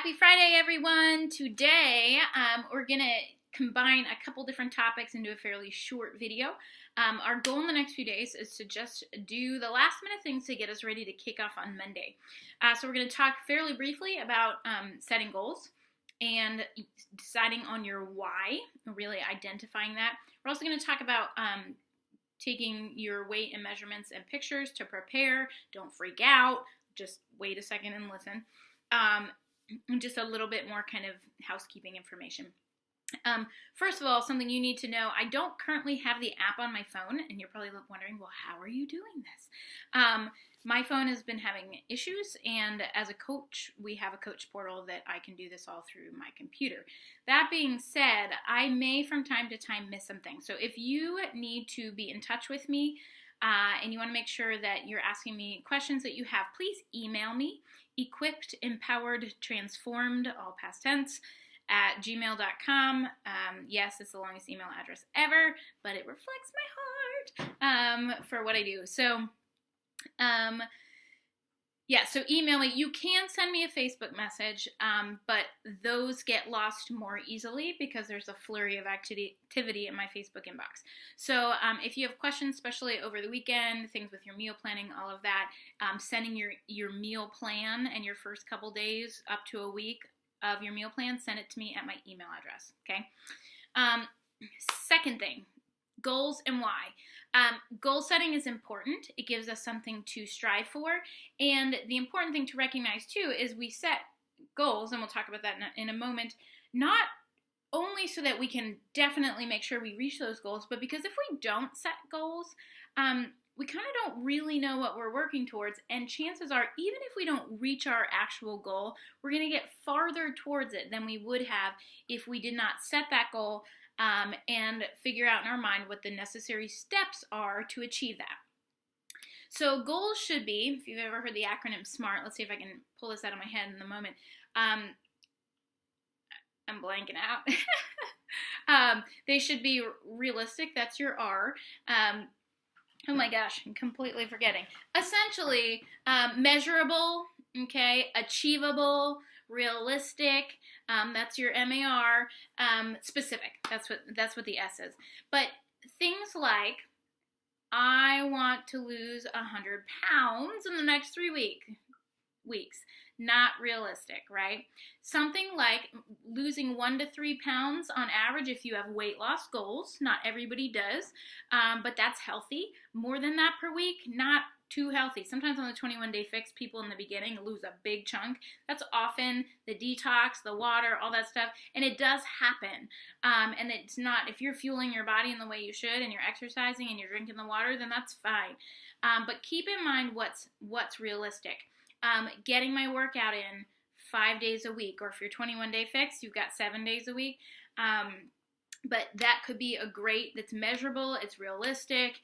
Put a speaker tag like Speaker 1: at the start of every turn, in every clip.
Speaker 1: Happy Friday, everyone. Today, we're going to combine a couple different topics into a fairly short video. Our goal in the next few days is to just do the last minute things to get us ready to kick off on Monday. So we're going to talk fairly briefly about setting goals and deciding on your why, really identifying that. We're also going to talk about taking your weight and measurements and pictures to prepare. Don't freak out. Just wait a second and listen. And just a little bit more kind of housekeeping information. First of all, something you need to know, I don't currently have the app on my phone, and you're probably wondering, well, how are you doing this? My phone has been having issues, and as a coach, we have a coach portal that I can do this all through my computer. That being said, I may from time to time miss some things. So if you need to be in touch with me, and you want to make sure that you're asking me questions that you have, please email me, equippedempoweredtransformed, all past tense, at gmail.com. Yes, it's the longest email address ever, but it reflects my heart for what I do. So, so email me. You can send me a Facebook message, but those get lost more easily because there's a flurry of activity in my Facebook inbox. So if you have questions, especially over the weekend, things with your meal planning, all of that, sending your meal plan and your first couple days up to a week of your meal plan, send it to me at my email address, okay? Second thing, goals and why. Goal setting is important. It gives us something to strive for. And the important thing to recognize too is we set goals, and we'll talk about that in a moment, not only so that we can definitely make sure we reach those goals, but because if we don't set goals, we kind of don't really know what we're working towards. And chances are, even if we don't reach our actual goal, we're going to get farther towards it than we would have if we did not set that goal and figure out in our mind what the necessary steps are to achieve that. So goals should be, if you've ever heard the acronym SMART, let's see if I can pull this out of my head in a moment. I'm blanking out. They should be realistic, that's your R. Oh my gosh, I'm completely forgetting. Essentially, measurable, okay, achievable, realistic, that's your MAR, specific, that's what the S is. But things like, I want to lose 100 pounds in the next 3 weeks. Not realistic, right? Something like losing 1 to 3 pounds on average if you have weight loss goals. Not everybody does, but that's healthy. More than that per week, not too healthy. Sometimes on the 21-day fix, people in the beginning lose a big chunk. That's often the detox, the water, all that stuff, and it does happen. And it's not, if you're fueling your body in the way you should and you're exercising and you're drinking the water, then that's fine. But keep in mind what's realistic. Getting my workout in 5 days a week, or if you're 21-day fix, you've got 7 days a week. But that could be that's measurable, it's realistic,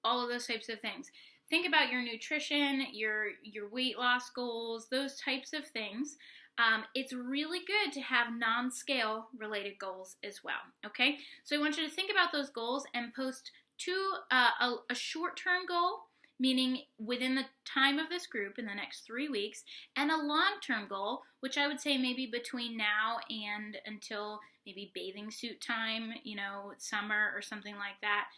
Speaker 1: all of those types of things. Think about your nutrition, your weight loss goals, those types of things. It's really good to have non-scale related goals as well, okay? So I want you to think about those goals and post a short-term goal, meaning within the time of this group in the next 3 weeks, and a long-term goal, which I would say maybe between now and until maybe bathing suit time, summer or something like that.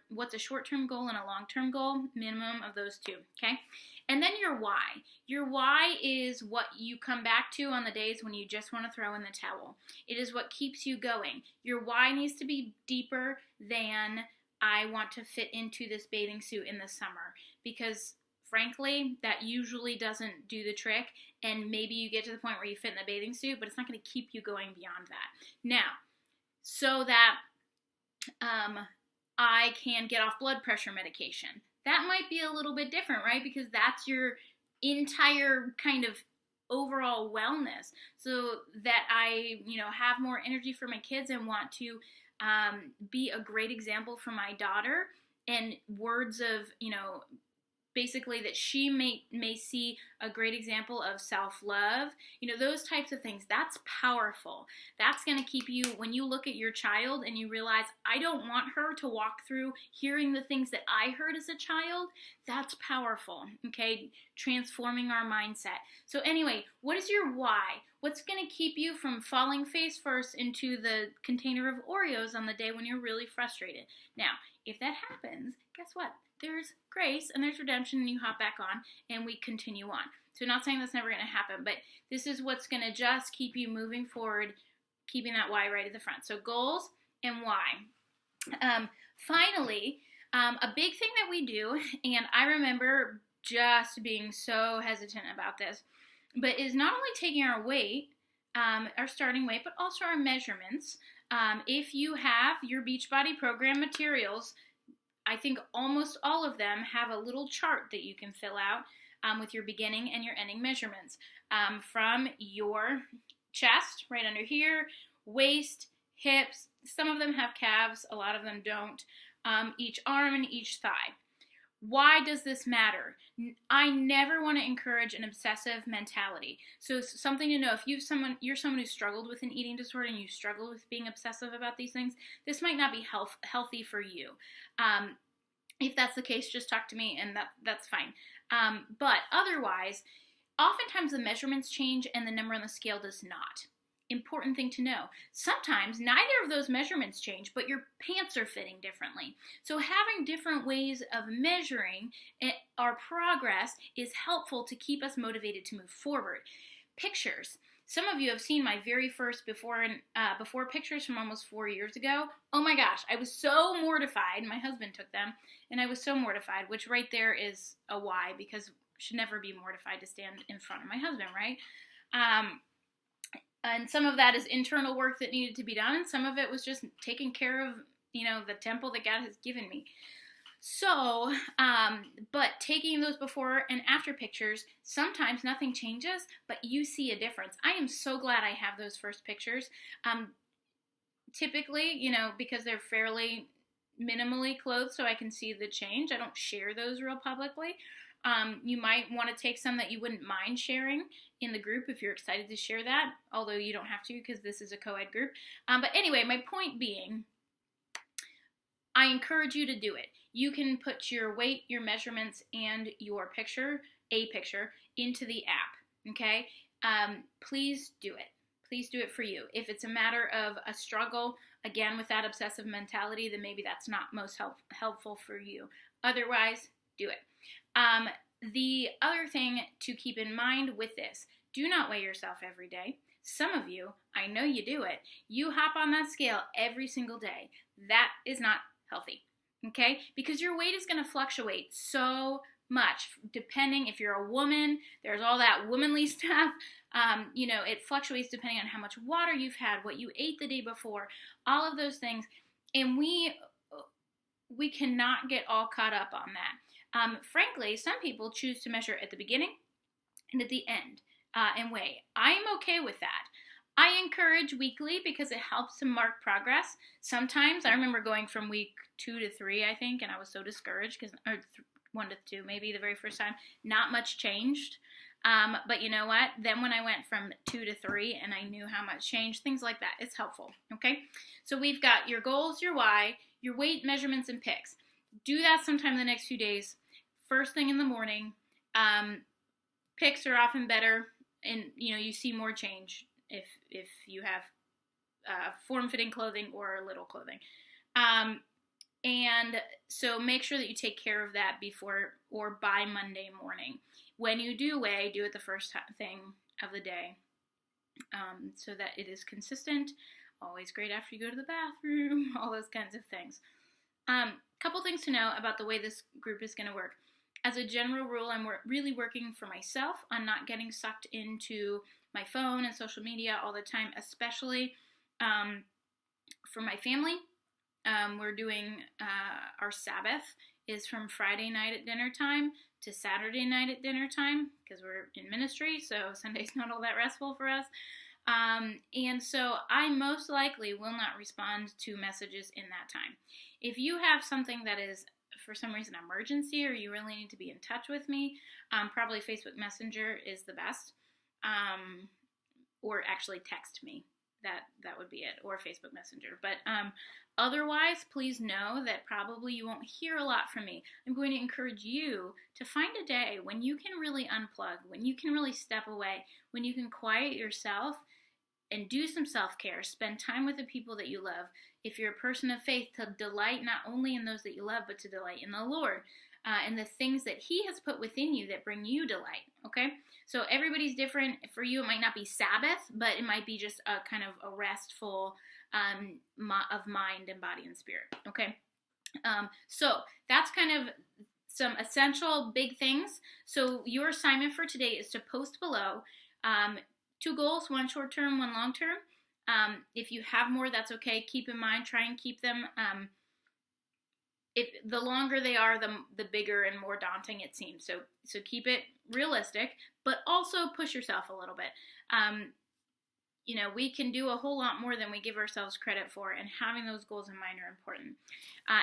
Speaker 1: What's a short-term goal and a long-term goal? Minimum of those two, okay? And then your why. Your why is what you come back to on the days when you just want to throw in the towel. It is what keeps you going. Your why needs to be deeper than I want to fit into this bathing suit in the summer, because frankly, that usually doesn't do the trick, and maybe you get to the point where you fit in the bathing suit, but it's not going to keep you going beyond that. Now, so that I can get off blood pressure medication. That might be a little bit different, right? Because that's your entire kind of overall wellness. So that I, have more energy for my kids and want to be a great example for my daughter, and words of, basically that she may see a great example of self-love, those types of things. That's powerful. That's going to keep you, when you look at your child and you realize, I don't want her to walk through hearing the things that I heard as a child. That's powerful. Okay, transforming our mindset. So anyway, what is your why? What's going to keep you from falling face first into the container of Oreos on the day when you're really frustrated? Now, if that happens, guess what? There's grace and there's redemption, and you hop back on and we continue on. So not saying that's never going to happen, but this is what's going to just keep you moving forward, keeping that why right at the front. So goals and why. Finally, a big thing that we do, and I remember just being so hesitant about this, but is not only taking our weight, our starting weight, but also our measurements. If you have your Beachbody program materials, I think almost all of them have a little chart that you can fill out with your beginning and your ending measurements from your chest, right under here, waist, hips. Some of them have calves, a lot of them don't. Each arm and each thigh. Why does this matter? I never want to encourage an obsessive mentality. So something to know, if you're someone who struggled with an eating disorder and you struggle with being obsessive about these things, this might not be healthy for you. If that's the case, just talk to me and that's fine. But otherwise, oftentimes the measurements change and the number on the scale does not. Important thing to know. Sometimes neither of those measurements change, but your pants are fitting differently. So having different ways of measuring our progress is helpful to keep us motivated to move forward. Pictures. Some of you have seen my very first before pictures from almost 4 years ago. Oh my gosh, I was so mortified. My husband took them, and I was so mortified, which right there is a why, because I should never be mortified to stand in front of my husband, right? And some of that is internal work that needed to be done, and some of it was just taking care of, the temple that God has given me. So, but taking those before and after pictures, sometimes nothing changes, but you see a difference. I am so glad I have those first pictures. Typically, because they're fairly minimally clothed, so I can see the change. I don't share those real publicly. You might want to take some that you wouldn't mind sharing in the group if you're excited to share that, although you don't have to because this is a co-ed group. But anyway, my point being, I encourage you to do it. You can put your weight, your measurements, and your picture into the app, okay? Please do it. Please do it for you. If it's a matter of a struggle, again, with that obsessive mentality, then maybe that's not most helpful for you. Otherwise, do it. The other thing to keep in mind with this, do not weigh yourself every day. Some of you, I know you do it. You hop on that scale every single day. That is not healthy, okay? Because your weight is going to fluctuate so much, depending if you're a woman, there's all that womanly stuff. It fluctuates depending on how much water you've had, what you ate the day before, all of those things. And we cannot get all caught up on that. Frankly, some people choose to measure at the beginning and at the end and weigh. I am okay with that. I encourage weekly because it helps to mark progress. Sometimes I remember going from week 2 to 3, I think, and I was so discouraged or 1 to 2, maybe the very first time. Not much changed. But you know what? Then when I went from 2 to 3 and I knew how much changed, things like that, it's helpful. Okay. So we've got your goals, your why, your weight, measurements, and pics. Do that sometime in the next few days. First thing in the morning. Pics are often better, and you see more change if you have form-fitting clothing or little clothing. And so make sure that you take care of that before or by Monday morning. When you do weigh, do it the first thing of the day, so that it is consistent. Always great after you go to the bathroom, all those kinds of things. Couple things to know about the way this group is going to work. As a general rule, I'm really working for myself on not getting sucked into my phone and social media all the time, especially for my family. We're doing our Sabbath is from Friday night at dinner time to Saturday night at dinner time because we're in ministry, so Sunday's not all that restful for us. And so I most likely will not respond to messages in that time. If you have something that is for some reason emergency or you really need to be in touch with me, probably Facebook Messenger is the best, or actually text me. That would be it, or Facebook Messenger. But otherwise, please know that probably you won't hear a lot from me. I'm going to encourage you to find a day when you can really unplug, when you can really step away, when you can quiet yourself and do some self-care, spend time with the people that you love. If you're a person of faith, to delight not only in those that you love, but to delight in the Lord and the things that He has put within you that bring you delight, okay? So everybody's different. For you, it might not be Sabbath, but it might be just a kind of a restful of mind and body and spirit, okay? So that's kind of some essential big things. So your assignment for today is to post below 2 goals, 1 short term, 1 long term. If you have more, that's okay. Keep in mind, try and keep them. If the longer they are, the bigger and more daunting it seems. So keep it realistic, but also push yourself a little bit. We can do a whole lot more than we give ourselves credit for, and having those goals in mind are important.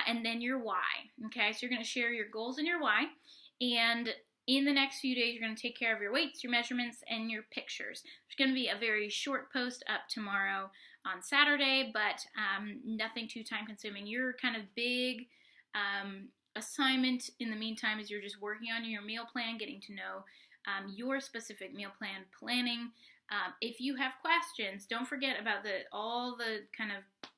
Speaker 1: And then your why. Okay, so you're going to share your goals and your why, and in the next few days, you're going to take care of your weights, your measurements, and your pictures. There's going to be a very short post up tomorrow on Saturday, but nothing too time-consuming. Your kind of big assignment in the meantime is you're just working on your meal plan, getting to know your specific meal plan planning. If you have questions, don't forget about all the kind of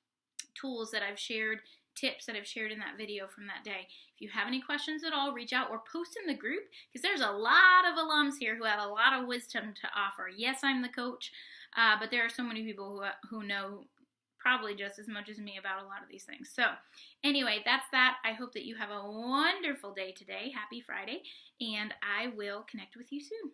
Speaker 1: tools that I've shared, tips that I've shared in that video from that day. If you have any questions at all, reach out or post in the group, because there's a lot of alums here who have a lot of wisdom to offer. Yes, I'm the coach, but there are so many people who know probably just as much as me about a lot of these things. So anyway, that's that. I hope that you have a wonderful day today. Happy Friday, and I will connect with you soon.